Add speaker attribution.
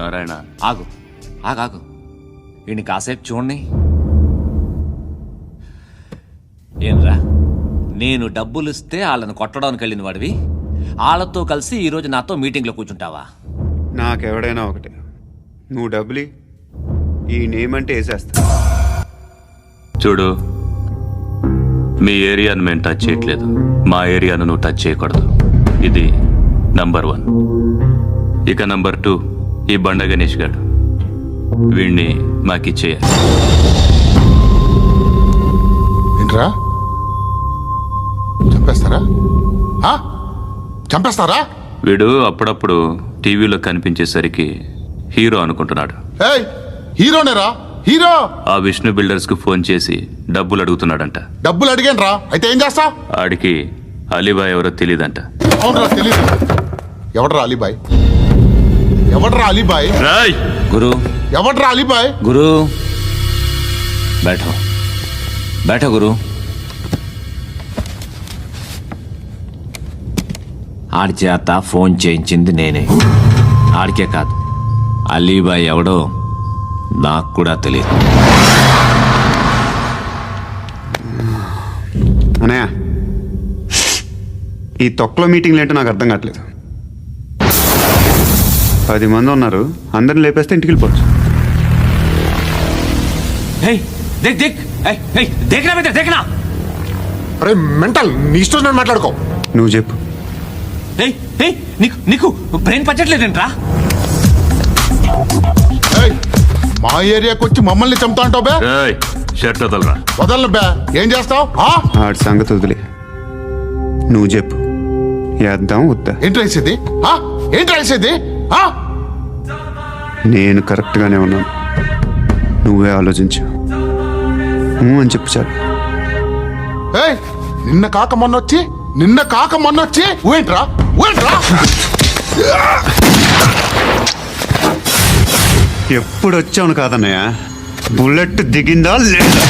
Speaker 1: నారాయణ
Speaker 2: ఆగు ఆగాగు వీడిని కాసేపు చూడండి. ఏంరా, నేను డబ్బులు ఇస్తే వాళ్ళని కొట్టడానికి వెళ్ళిన వాడివి, వాళ్ళతో కలిసి ఈరోజు నాతో మీటింగ్లో కూర్చుంటావా?
Speaker 3: నాకెవడైనా ఒకటే, నువ్వు డబ్బులి, ఈ నేమ్ అంటే వేసేస్తా.
Speaker 1: చూడు, మీ ఏరియాను మేము టచ్ చేయట్లేదు, మా ఏరియాను నువ్వు టచ్ చేయకూడదు. ఇది నంబర్ 1. ఇక నంబర్ 2, ఈ బండ గణేష్ గారు, వీణ్ణి మాకిచ్చేయాలి.
Speaker 4: ఏంట్రా, చంపేస్తారా? చంపేస్తారా?
Speaker 1: వీడు అప్పుడప్పుడు టీవీలో కనిపించేసరికి హీరో అనుకుంటున్నాడు.
Speaker 4: ఏయ్, హీరోనేరా, హీరో.
Speaker 1: ఆ విష్ణు బిల్డర్స్ కు ఫోన్ చేసి డబ్బులు అడుగుతున్నాడంట.
Speaker 4: డబ్బులు అడిగాను రా, అయితే ఏం చేస్తా?
Speaker 1: ఆడికి అలీబాయ్ ఎవరో తెలియదంట.
Speaker 4: అవునరా, తెలీదు. ఎవడరా అలీబాయ్? ఎవడరా అలీబాయ్?
Speaker 1: రాయ్
Speaker 2: గురు,
Speaker 4: ఎవడరా అలీబాయ్?
Speaker 2: గురు బైఠో బైఠో గురు. ఆడి చేత ఫోన్ చేయించింది నేనే. ఆడికే కాదు, అలీబాయ్ ఎవడో నాకు కూడా తెలియదు.
Speaker 3: అనయ్య, ఈ తొక్కలో మీటింగ్లు ఏంటో నాకు అర్థం కావట్లేదు. 10 మంది ఉన్నారు, అందరిని లేపేస్తే ఇంటికి వెళ్ళిపోవచ్చు.
Speaker 4: అరే మెంటల్, నీ ఇష్టం నేను మాట్లాడుకో.
Speaker 3: నువ్వు చెప్పు.
Speaker 2: నీకు బ్రెయిన్ పచ్చట్లేదంట్రా?
Speaker 4: మా ఏరియాకి వచ్చి మమ్మల్ని చంపుతా అంటావు బే?
Speaker 1: షర్ట్ వదలరా.
Speaker 4: వదలను బే. ఏం చేస్తావు?
Speaker 3: ఆడి సంగతి వదిలే, నువ్వు చెప్పు, వేద్దాం వద్దా?
Speaker 4: ఏంటి రాసేది? ఏంటి రాసేది?
Speaker 3: నేను కరెక్ట్గానే ఉన్నాను, నువ్వే ఆలోచించు. అని చెప్పు చాలు.
Speaker 4: నిన్న కాక మొన్నొచ్చి ఊయంట్రా.
Speaker 3: ఎప్పుడు వచ్చావును కాదన్నయ్య, బుల్లెట్ దిగిందా లేదా?